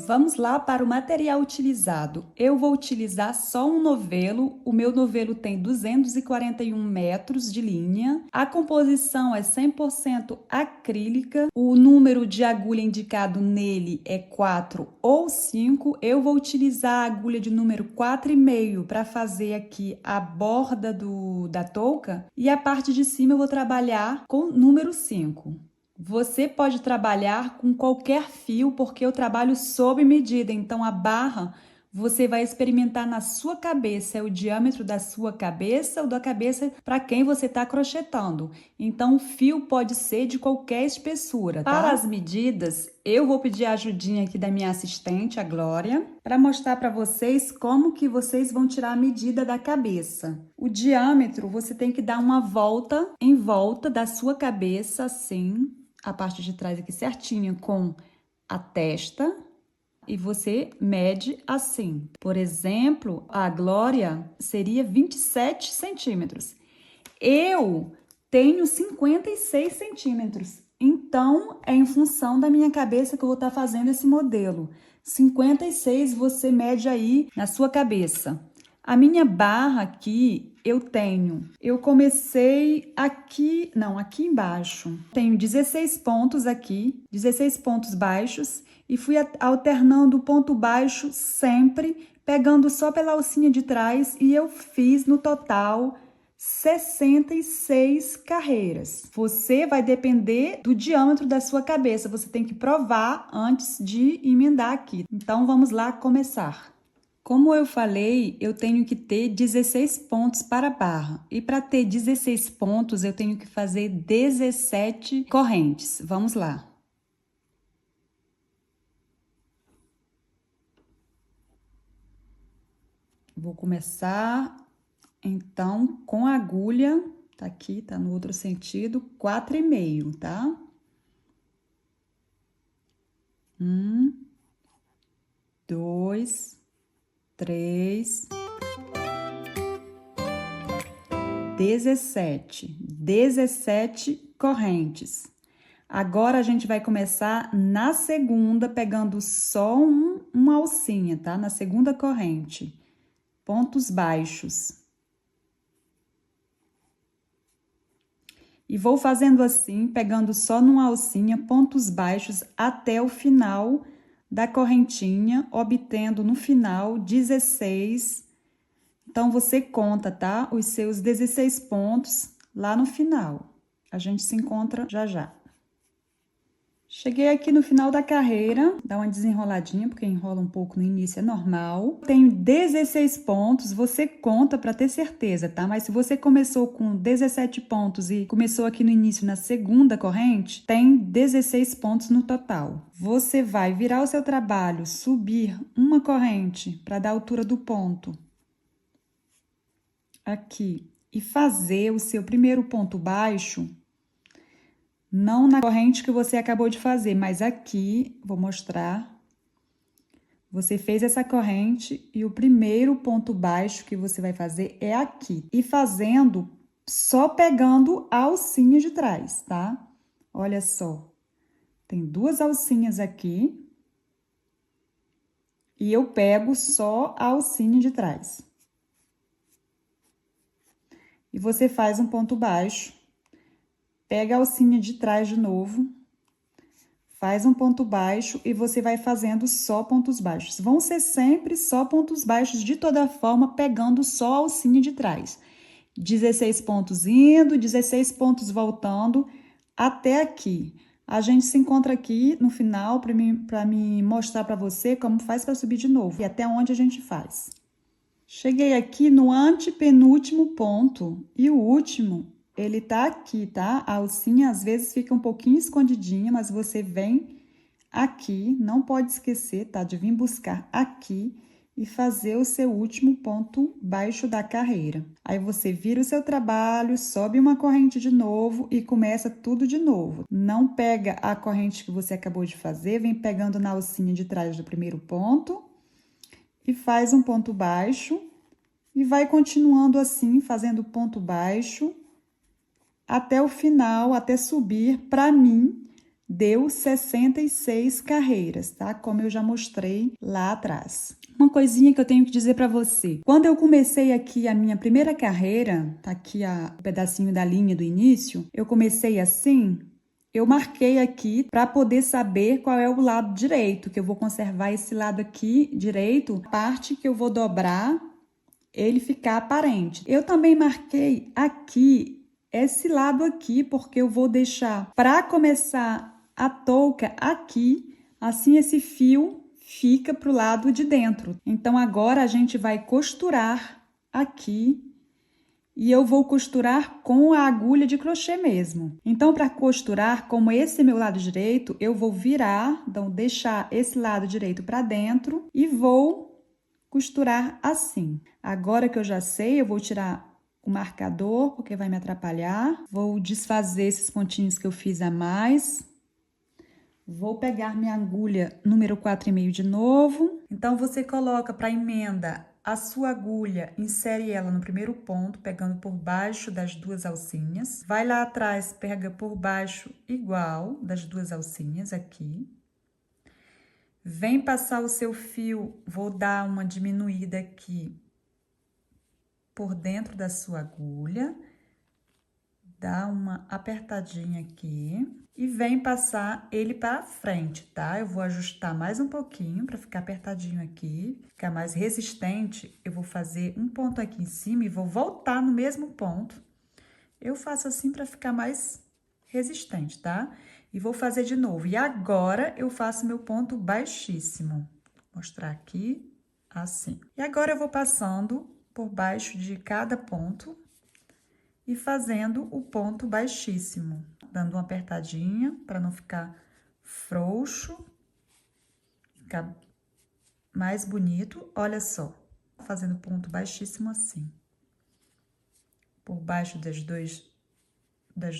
Vamos lá para o material utilizado. Eu vou utilizar só um novelo. O meu novelo tem 241 metros de linha. A composição é 100% acrílica. O número de agulha indicado nele é 4 ou 5. Eu vou utilizar a agulha de número 4,5 para fazer aqui a borda da touca. E a parte de cima eu vou trabalhar com número 5. Você pode trabalhar com qualquer fio, porque eu trabalho sob medida, então a barra você vai experimentar na sua cabeça, é o diâmetro da sua cabeça ou da cabeça para quem você está crochetando. Então o fio pode ser de qualquer espessura, tá? Para as medidas, eu vou pedir a ajudinha aqui da minha assistente, a Glória, para mostrar para vocês como que vocês vão tirar a medida da cabeça. O diâmetro, você tem que dar uma volta em volta da sua cabeça, assim, a parte de trás aqui certinha com a testa, e você mede assim. Por exemplo, a Glória seria 27 centímetros. Eu tenho 56 centímetros. Então, é em função da minha cabeça que eu vou estar fazendo esse modelo. 56 você mede aí na sua cabeça. A minha barra aqui, eu comecei aqui, não, aqui embaixo. Tenho 16 pontos aqui, 16 pontos baixos e fui alternando o ponto baixo sempre, pegando só pela alcinha de trás e eu fiz no total 66 carreiras. Você vai depender do diâmetro da sua cabeça, você tem que provar antes de emendar aqui. Então, vamos lá começar. Como eu falei, eu tenho que ter 16 pontos para a barra. E para ter 16 pontos, eu tenho que fazer 17 correntes. Vamos lá. Vou começar, então, com a agulha, tá aqui, tá no outro sentido, 4,5, tá? 1, 2, 3, 17 correntes. Agora, a gente vai começar na segunda, pegando só uma alcinha, tá? Na segunda corrente. Pontos baixos. E vou fazendo assim, pegando só numa alcinha, pontos baixos até o final da correntinha, obtendo no final 16. Então, você conta, tá? Os seus 16 pontos lá no final. A gente se encontra já já. Cheguei aqui no final da carreira, dá uma desenroladinha, porque enrola um pouco no início, é normal. Tenho 16 pontos, você conta para ter certeza, tá? Mas se você começou com 17 pontos e começou aqui no início na segunda corrente, tem 16 pontos no total. Você vai virar o seu trabalho, subir uma corrente para dar a altura do ponto. Aqui. E fazer o seu primeiro ponto baixo. Não na corrente que você acabou de fazer, mas aqui, vou mostrar. Você fez essa corrente e o primeiro ponto baixo que você vai fazer é aqui. E fazendo, só pegando a alcinha de trás, tá? Olha só. Tem duas alcinhas aqui. E eu pego só a alcinha de trás. E você faz um ponto baixo. Pega a alcinha de trás de novo, faz um ponto baixo e você vai fazendo só pontos baixos. Vão ser sempre só pontos baixos, de toda forma, pegando só a alcinha de trás. 16 pontos indo, 16 pontos voltando, até aqui. A gente se encontra aqui no final para me mostrar para você como faz para subir de novo e até onde a gente faz. Cheguei aqui no antepenúltimo ponto e o último... Ele tá aqui, tá? A alcinha às vezes fica um pouquinho escondidinha, mas você vem aqui, não pode esquecer, tá? De vir buscar aqui e fazer o seu último ponto baixo da carreira. Aí você vira o seu trabalho, sobe uma corrente de novo e começa tudo de novo. Não pega a corrente que você acabou de fazer, vem pegando na alcinha de trás do primeiro ponto e faz um ponto baixo e vai continuando assim, fazendo ponto baixo até o final, até subir, para mim, deu 66 carreiras, tá? Como eu já mostrei lá atrás. Uma coisinha que eu tenho que dizer para você. Quando eu comecei aqui a minha primeira carreira, tá aqui o pedacinho da linha do início, eu comecei assim, eu marquei aqui para poder saber qual é o lado direito, que eu vou conservar esse lado aqui direito, a parte que eu vou dobrar, ele ficar aparente. Eu também marquei aqui esse lado aqui, porque eu vou deixar para começar a touca aqui, assim esse fio fica pro lado de dentro. Então, agora a gente vai costurar aqui e eu vou costurar com a agulha de crochê mesmo. Então, para costurar, como esse é meu lado direito, eu vou virar, então deixar esse lado direito para dentro e vou costurar assim. Agora que eu já sei, eu vou tirar o marcador, porque vai me atrapalhar. Vou desfazer esses pontinhos que eu fiz a mais. Vou pegar minha agulha número 4,5 de novo. Então, você coloca para emenda a sua agulha, insere ela no primeiro ponto, pegando por baixo das duas alcinhas. Vai lá atrás, pega por baixo igual das duas alcinhas aqui. Vem passar o seu fio, vou dar uma diminuída aqui por dentro da sua agulha. Dá uma apertadinha aqui e vem passar ele para frente, tá? Eu vou ajustar mais um pouquinho para ficar apertadinho aqui, ficar mais resistente. Eu vou fazer um ponto aqui em cima e vou voltar no mesmo ponto. Eu faço assim para ficar mais resistente, tá? E vou fazer de novo. E agora eu faço meu ponto baixíssimo. Vou mostrar aqui assim. E agora eu vou passando por baixo de cada ponto e fazendo o ponto baixíssimo, dando uma apertadinha para não ficar frouxo, ficar mais bonito. Olha só, fazendo ponto baixíssimo assim, por baixo das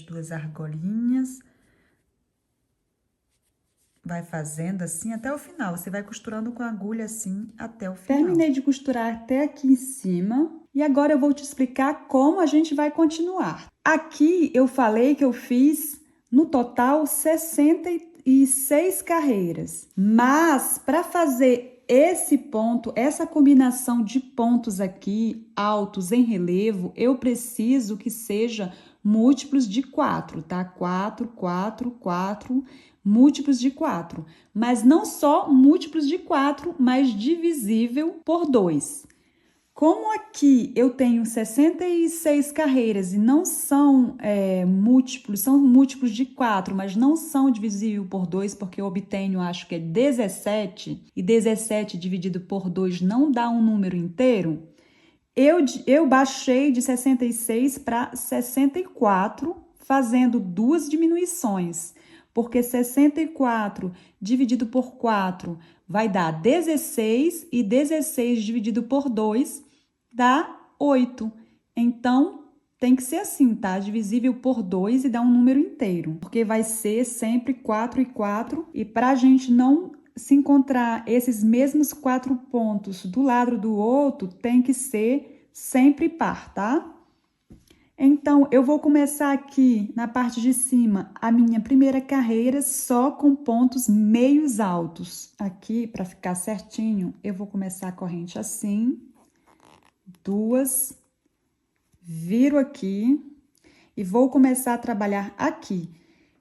duas argolinhas. Vai fazendo assim até o final, você vai costurando com a agulha assim até o final. Terminei de costurar até aqui em cima e agora eu vou te explicar como a gente vai continuar. Aqui eu falei que eu fiz no total 66 carreiras, mas para fazer esse ponto, essa combinação de pontos aqui altos em relevo, eu preciso que seja múltiplos de 4, tá? 4, 4, 4, múltiplos de 4. Mas não só múltiplos de 4, mas divisível por 2. Como aqui eu tenho 66 carreiras e não são múltiplos, são múltiplos de 4, mas não são divisível por 2, porque eu obtenho, acho que é 17, e 17 dividido por 2 não dá um número inteiro, eu baixei de 66 para 64, fazendo duas diminuições, porque 64 dividido por 4 vai dar 16, e 16 dividido por 2 dá 8. Então, tem que ser assim, tá? Divisível por 2 e dá um número inteiro, porque vai ser sempre 4 e 4, e para a gente não se encontrar esses mesmos 4 pontos do lado do outro, tem que ser sempre par, tá? Então, eu vou começar aqui na parte de cima a minha primeira carreira só com pontos meios altos. Aqui, para ficar certinho, eu vou começar a corrente assim, duas, viro aqui e vou começar a trabalhar aqui.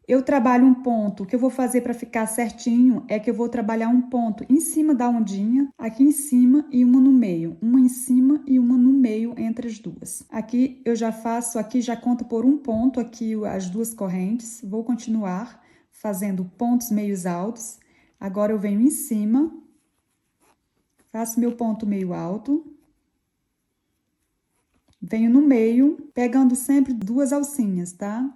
Eu trabalho um ponto, o que eu vou fazer para ficar certinho é que eu vou trabalhar um ponto em cima da ondinha, aqui em cima e uma no meio. Uma em cima e uma no meio entre as duas. Aqui eu já faço, aqui já conto por um ponto, aqui as duas correntes. Vou continuar fazendo pontos meios altos. Agora eu venho em cima, faço meu ponto meio alto. Venho no meio, pegando sempre duas alcinhas, tá?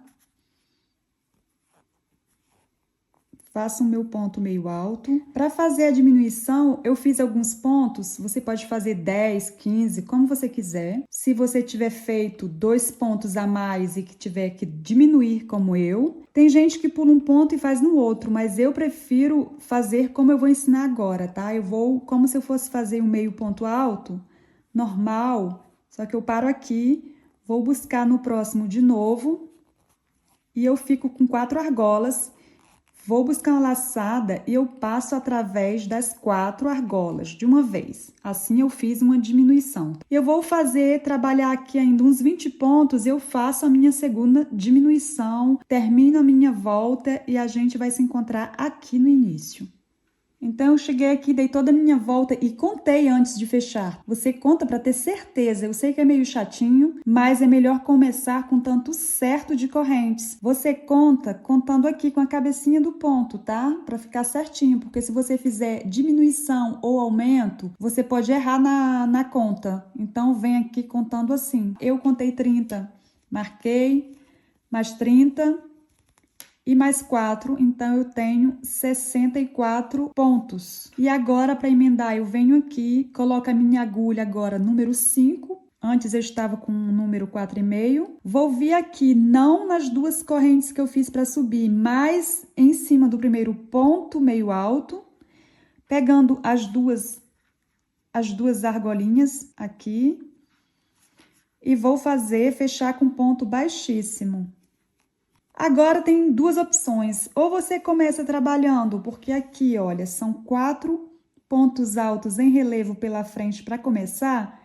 Faço o meu ponto meio alto. Para fazer a diminuição, eu fiz alguns pontos. Você pode fazer 10, 15, como você quiser. Se você tiver feito 2 pontos a mais e que tiver que diminuir como eu. Tem gente que pula um ponto e faz no outro, mas eu prefiro fazer como eu vou ensinar agora, tá? Eu vou como se eu fosse fazer um meio ponto alto, normal. Só que eu paro aqui, vou buscar no próximo de novo. E eu fico com 4 argolas. Vou buscar uma laçada e eu passo através das 4 argolas de uma vez. Assim eu fiz uma diminuição. Eu vou trabalhar aqui ainda uns 20 pontos, eu faço a minha segunda diminuição, termino a minha volta e a gente vai se encontrar aqui no início. Então, eu cheguei aqui, dei toda a minha volta e contei antes de fechar. Você conta para ter certeza. Eu sei que é meio chatinho, mas é melhor começar com tanto certo de correntes. Você conta contando aqui com a cabecinha do ponto, tá? Para ficar certinho, porque se você fizer diminuição ou aumento, você pode errar na conta. Então, vem aqui contando assim. Eu contei 30, marquei, mais 30... e mais 4, então eu tenho 64 pontos. E agora, para emendar, eu venho aqui, coloco a minha agulha agora número 5. Antes eu estava com o número 4,5. Vou vir aqui, não nas duas correntes que eu fiz para subir, mas em cima do primeiro ponto meio alto, pegando as duas argolinhas aqui. E vou fechar com ponto baixíssimo. Agora tem duas opções, ou você começa trabalhando, porque aqui, olha, são 4 pontos altos em relevo pela frente para começar,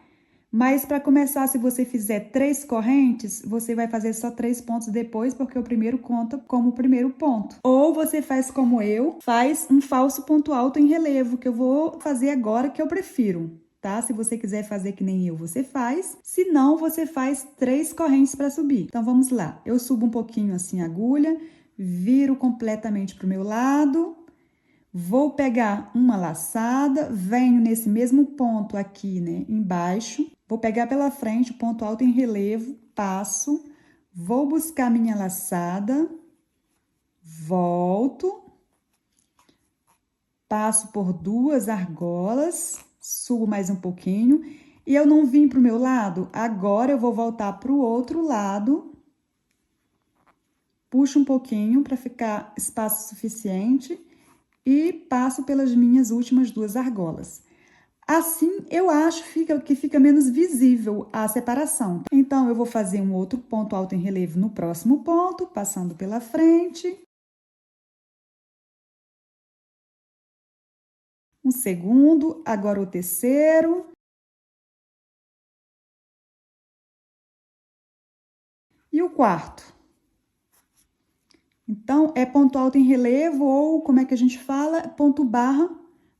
mas para começar, se você fizer 3 correntes, você vai fazer só 3 pontos depois, porque o primeiro conta como o primeiro ponto. Ou você faz como eu, faz um falso ponto alto em relevo, que eu vou fazer agora, que eu prefiro. Tá? Se você quiser fazer que nem eu, você faz. Se não, você faz 3 correntes para subir. Então, vamos lá. Eu subo um pouquinho assim a agulha, viro completamente pro meu lado, vou pegar uma laçada, venho nesse mesmo ponto aqui, né, embaixo, vou pegar pela frente o ponto alto em relevo, passo, vou buscar minha laçada, volto, passo por 2 argolas, subo mais um pouquinho, e eu não vim pro meu lado, agora eu vou voltar pro outro lado, puxo um pouquinho para ficar espaço suficiente e passo pelas minhas últimas 2 argolas. Assim, eu acho que fica menos visível a separação. Então, eu vou fazer um outro ponto alto em relevo no próximo ponto, passando pela frente. Um segundo, agora o terceiro. E o quarto. Então, é ponto alto em relevo ou, como é que a gente fala? Ponto barra,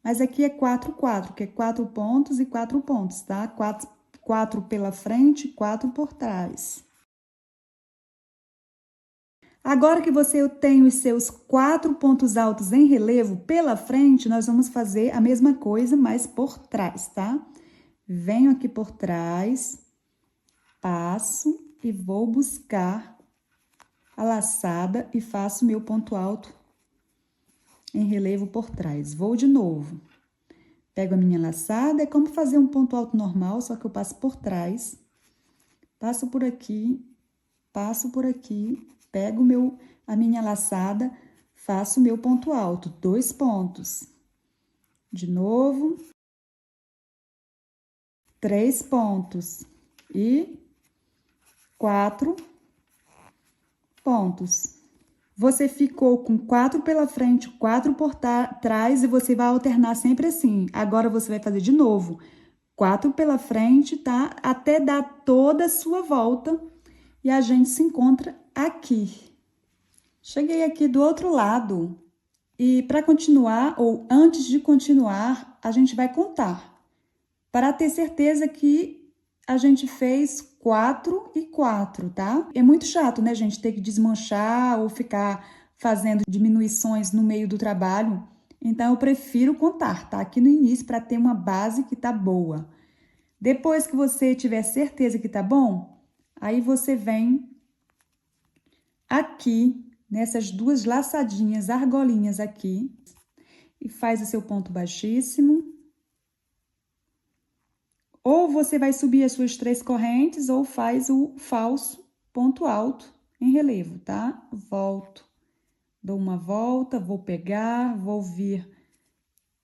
mas aqui é 4, 4, que é 4 pontos e 4 pontos, tá? 4 pela frente, 4 por trás. Agora que você tem os seus 4 pontos altos em relevo pela frente, nós vamos fazer a mesma coisa, mas por trás, tá? Venho aqui por trás, passo e vou buscar a laçada e faço meu ponto alto em relevo por trás. Vou de novo. Pego a minha laçada, é como fazer um ponto alto normal, só que eu passo por trás. Passo por aqui, pego a minha laçada, faço meu ponto alto, 2 pontos. De novo, 3 pontos e 4 pontos. Você ficou com 4 pela frente, 4 por trás e você vai alternar sempre assim. Agora, você vai fazer de novo 4 pela frente, tá? Até dar toda a sua volta e a gente se encontra aqui. Cheguei aqui do outro lado e para continuar, ou antes de continuar, a gente vai contar. Para ter certeza que a gente fez 4 e 4, tá? É muito chato, né, gente, ter que desmanchar ou ficar fazendo diminuições no meio do trabalho. Então, eu prefiro contar, tá? Aqui no início, para ter uma base que tá boa. Depois que você tiver certeza que tá bom, aí você vem aqui, nessas 2 laçadinhas, argolinhas aqui, e faz o seu ponto baixíssimo. Ou você vai subir as suas 3 correntes, ou faz o falso ponto alto em relevo, tá? Volto, dou uma volta, vou pegar, vou vir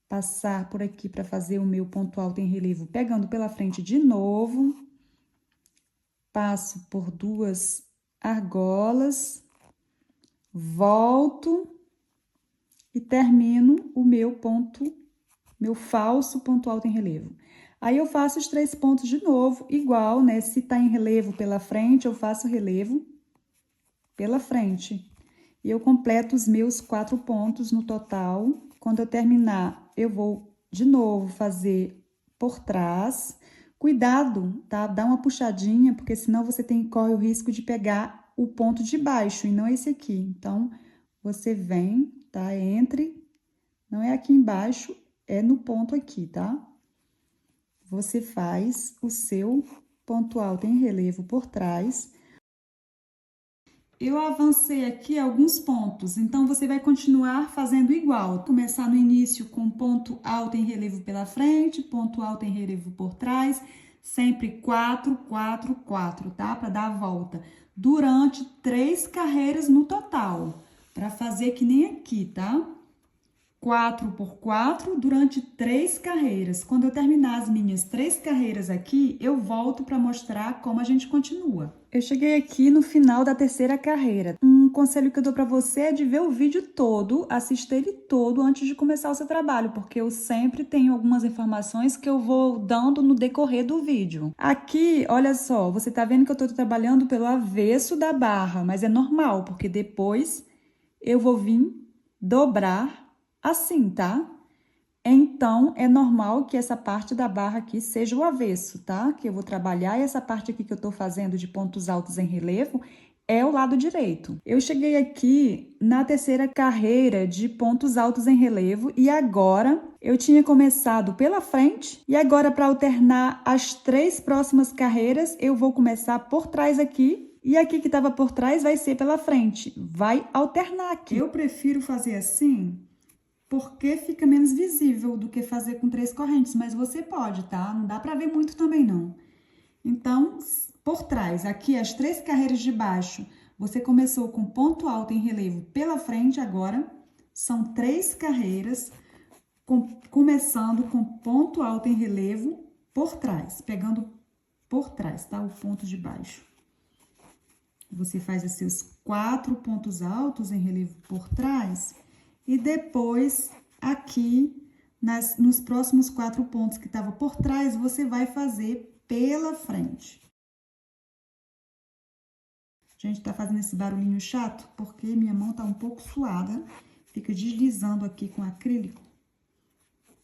passar por aqui para fazer o meu ponto alto em relevo, pegando pela frente de novo. Passo por 2 argolas, volto, e termino o meu falso ponto alto em relevo. Aí, eu faço os 3 pontos de novo, igual, né? Se tá em relevo pela frente, eu faço relevo pela frente. E eu completo os meus 4 pontos no total. Quando eu terminar, eu vou de novo fazer por trás. Cuidado, tá? Dá uma puxadinha, porque senão você corre o risco de pegar o ponto de baixo e não esse aqui. Então, você vem, tá? Não é aqui embaixo, é no ponto aqui, tá? Você faz o seu ponto alto em relevo por trás. Eu avancei aqui alguns pontos, então você vai continuar fazendo igual. Começar no início com ponto alto em relevo pela frente, ponto alto em relevo por trás, sempre 4, 4, 4, tá? Para dar a volta. Durante 3 carreiras no total, para fazer que nem aqui, tá? 4 por 4 durante 3 carreiras. Quando eu terminar as minhas 3 carreiras aqui, eu volto para mostrar como a gente continua. Eu cheguei aqui no final da 3ª carreira. Um conselho que eu dou para você é de ver o vídeo todo, assistir ele todo antes de começar o seu trabalho, porque eu sempre tenho algumas informações que eu vou dando no decorrer do vídeo. Aqui, olha só, você tá vendo que eu tô trabalhando pelo avesso da barra, mas é normal, porque depois eu vou vir dobrar assim, tá? Então, é normal que essa parte da barra aqui seja o avesso, tá? Que eu vou trabalhar e essa parte aqui que eu tô fazendo de pontos altos em relevo é o lado direito. Eu cheguei aqui na 3ª carreira de pontos altos em relevo e agora eu tinha começado pela frente e agora para alternar as 3 próximas carreiras, eu vou começar por trás aqui e aqui que estava por trás vai ser pela frente. Vai alternar aqui. Eu prefiro fazer assim porque fica menos visível do que fazer com 3 correntes, mas você pode, tá? Não dá pra ver muito também, não. Então, por trás, aqui as 3 carreiras de baixo, você começou com ponto alto em relevo pela frente, agora são 3 carreiras, começando com ponto alto em relevo por trás, pegando por trás, tá? O ponto de baixo. Você faz os seus 4 pontos altos em relevo por trás. E depois, aqui, nos próximos 4 pontos que estavam por trás, você vai fazer pela frente. Gente, tá fazendo esse barulhinho chato porque minha mão tá um pouco suada, fica deslizando aqui com acrílico.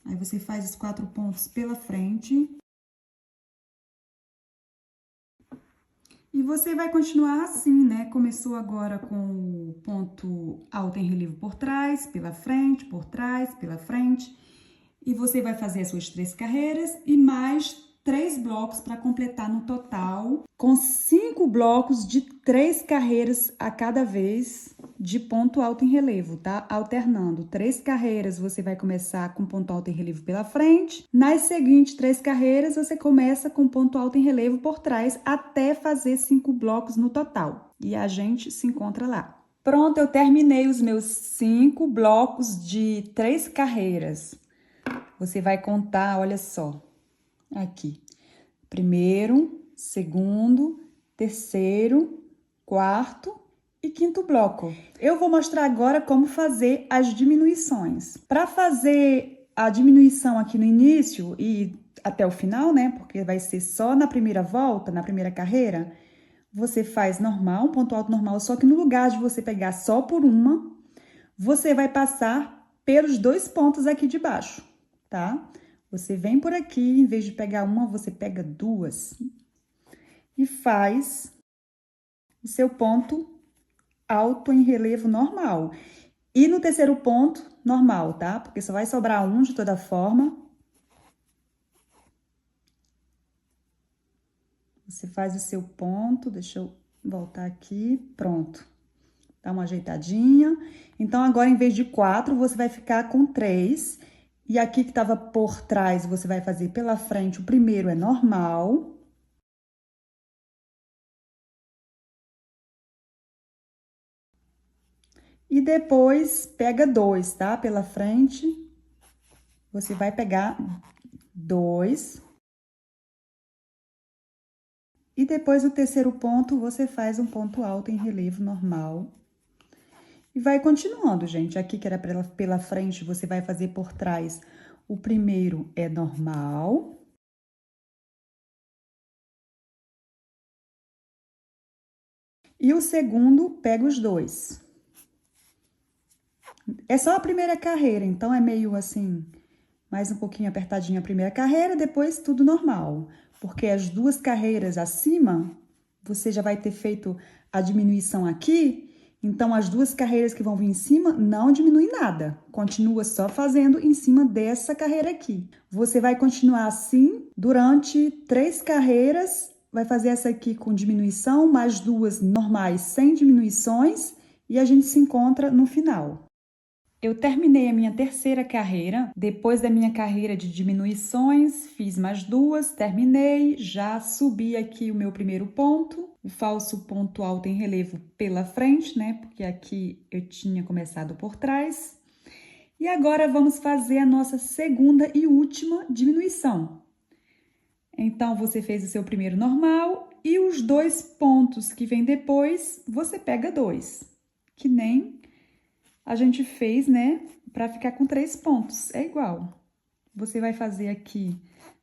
Aí, você faz os 4 pontos pela frente. E você vai continuar assim, né? Começou agora com o ponto alto em relevo por trás, pela frente, por trás, pela frente. E você vai fazer as suas 3 carreiras e mais 3 blocos para completar no total, com 5 blocos de 3 carreiras a cada vez de ponto alto em relevo, tá? Alternando 3 carreiras, você vai começar com ponto alto em relevo pela frente. Nas seguintes 3 carreiras, você começa com ponto alto em relevo por trás, até fazer 5 blocos no total. E a gente se encontra lá. Pronto, eu terminei os meus 5 blocos de 3 carreiras. Você vai contar, olha só, aqui. Primeiro, segundo, terceiro, quarto e quinto bloco. Eu vou mostrar agora como fazer as diminuições. Para fazer a diminuição aqui no início e até o final, né? Porque vai ser só na primeira volta, na primeira carreira, você faz normal, um ponto alto normal, só que no lugar de você pegar só por uma, você vai passar pelos 2 pontos aqui de baixo, tá? Você vem por aqui, em vez de pegar uma, você pega 2 e faz o seu ponto alto em relevo normal. E no terceiro ponto, normal, tá? Porque só vai sobrar um de toda forma. Você faz o seu ponto, deixa eu voltar aqui, pronto. Dá uma ajeitadinha. Então, agora, em vez de 4, você vai ficar com 3. E aqui que tava por trás, você vai fazer pela frente, o primeiro é normal. E depois, pega 2, tá? Pela frente, você vai pegar 2. E depois, o terceiro ponto, você faz um ponto alto em relevo normal. E vai continuando, gente. Aqui que era pela frente, você vai fazer por trás. O primeiro é normal. E o segundo, pega os dois. É só a primeira carreira, então é meio assim, mais um pouquinho apertadinha a primeira carreira, depois tudo normal. Porque as duas carreiras acima, você já vai ter feito a diminuição aqui, então as duas carreiras que vão vir em cima não diminuem nada. Continua só fazendo em cima dessa carreira aqui. Você vai continuar assim durante 3 carreiras, vai fazer essa aqui com diminuição, mais 2 normais sem diminuições, e a gente se encontra no final. Eu terminei a minha terceira carreira, depois da minha carreira de diminuições, fiz mais 2, terminei, já subi aqui o meu primeiro ponto, o falso ponto alto em relevo pela frente, né? Porque aqui eu tinha começado por trás. E agora vamos fazer a nossa segunda e última diminuição. Então, você fez o seu primeiro normal e os 2 pontos que vem depois, você pega 2, que nem a gente fez, né, para ficar com 3 pontos, é igual. Você vai fazer aqui,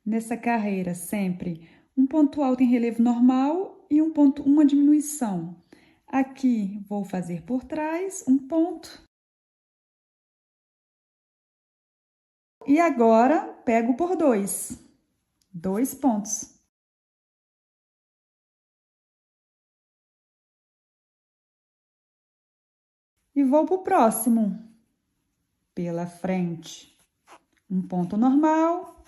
nessa carreira, sempre um ponto alto em relevo normal e uma diminuição. Aqui, vou fazer por trás um ponto. E agora, pego por 2 pontos. E vou pro próximo. Pela frente, um ponto normal.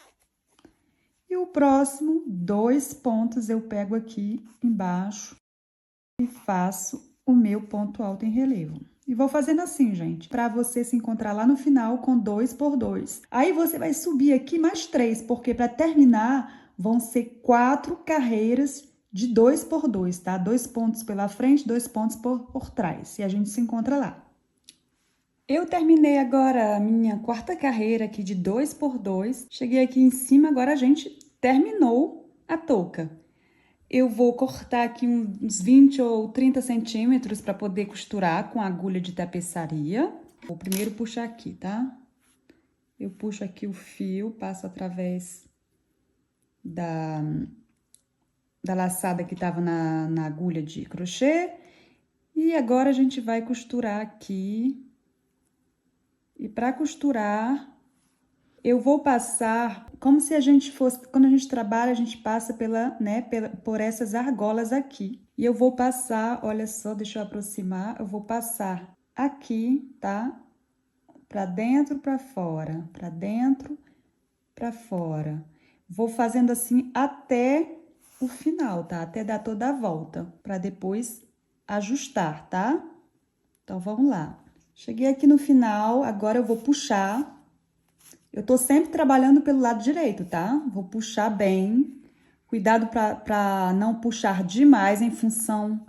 E o próximo, 2 pontos, eu pego aqui embaixo e faço o meu ponto alto em relevo. E vou fazendo assim, gente, para você se encontrar lá no final com 2 por 2. Aí você vai subir aqui mais 3, porque para terminar vão ser 4 carreiras de 2 por 2, tá? 2 pontos pela frente, 2 pontos por trás. E a gente se encontra lá. Eu terminei agora a minha quarta carreira aqui de 2 por 2. Cheguei aqui em cima, agora a gente terminou a touca. Eu vou cortar aqui uns 20 ou 30 centímetros para poder costurar com a agulha de tapeçaria. Vou primeiro puxar aqui, tá? Eu puxo aqui o fio, passo através da laçada que tava na agulha de crochê. E agora a gente vai costurar aqui. E para costurar, eu vou passar como se a gente fosse, quando a gente trabalha, a gente passa por essas argolas aqui. E eu vou passar, olha só, deixa eu aproximar, eu vou passar aqui, tá? Para dentro, para fora, para dentro, para fora. Vou fazendo assim até o final, tá? Até dar toda a volta, para depois ajustar, tá? Então, vamos lá. Cheguei aqui no final, agora eu vou puxar. Eu tô sempre trabalhando pelo lado direito, tá? Vou puxar bem. Cuidado para não puxar demais em função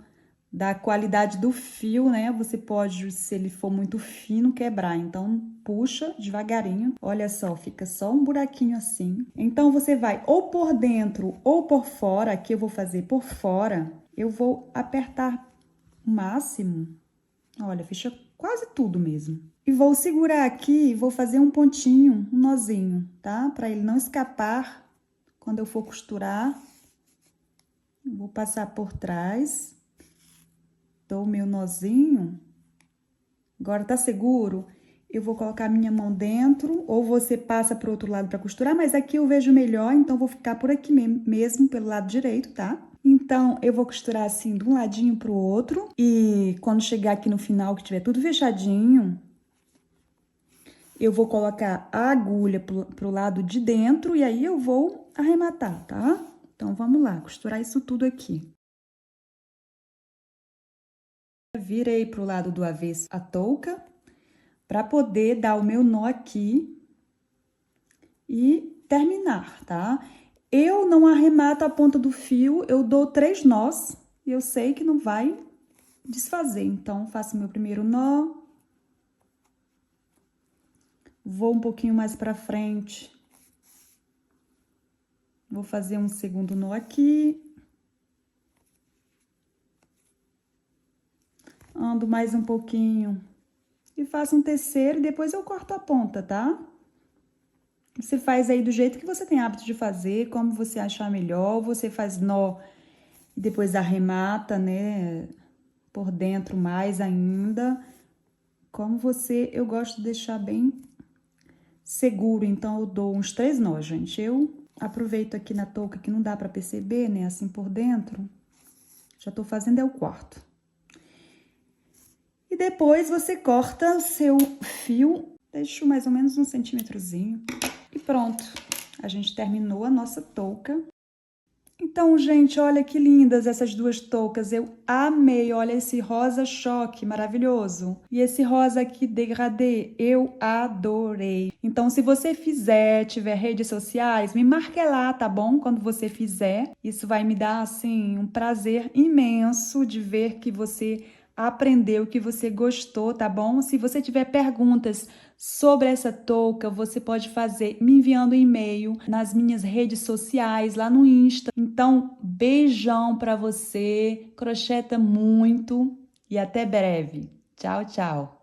da qualidade do fio, né? Você pode, se ele for muito fino, quebrar. Então, puxa devagarinho. Olha só, fica só um buraquinho assim. Então, você vai ou por dentro ou por fora. Aqui eu vou fazer por fora. Eu vou apertar o máximo. Olha, fecha quase tudo mesmo. E vou segurar aqui, vou fazer um pontinho, um nozinho, tá? Para ele não escapar quando eu for costurar. Vou passar por trás. Dou o meu nozinho. Agora tá seguro? Eu vou colocar minha mão dentro, ou você passa pro outro lado para costurar, mas aqui eu vejo melhor, então vou ficar por aqui mesmo, pelo lado direito, tá? Então, eu vou costurar assim, de um ladinho pro outro, e quando chegar aqui no final, que tiver tudo fechadinho, eu vou colocar a agulha pro lado de dentro, e aí eu vou arrematar, tá? Então, vamos lá, costurar isso tudo aqui. Virei pro lado do avesso a touca, para poder dar o meu nó aqui e terminar, tá? Eu não arremato a ponta do fio, eu dou 3 nós e eu sei que não vai desfazer. Então, faço meu primeiro nó. Vou um pouquinho mais pra frente. Vou fazer um segundo nó aqui. Ando mais um pouquinho, e faço um terceiro e depois eu corto a ponta, tá? Você faz aí do jeito que você tem hábito de fazer, como você achar melhor. Você faz nó e depois arremata, né, por dentro mais ainda. Como você, eu gosto de deixar bem seguro, então eu dou uns 3 nós, gente. Eu aproveito aqui na touca que não dá pra perceber, né, assim por dentro. Já tô fazendo é o quarto. E depois você corta o seu fio, deixo mais ou menos 1 centímetrozinho. E pronto, a gente terminou a nossa touca. Então, gente, olha que lindas essas duas toucas, eu amei, olha esse rosa choque maravilhoso. E esse rosa aqui degradê, eu adorei. Então, se você fizer, tiver redes sociais, me marque lá, tá bom? Quando você fizer, isso vai me dar, assim, um prazer imenso de ver que você aprendeu, que você gostou, tá bom? Se você tiver perguntas sobre essa touca, você pode fazer me enviando um e-mail nas minhas redes sociais, lá no Insta. Então, beijão pra você, crocheta muito e até breve. Tchau, tchau.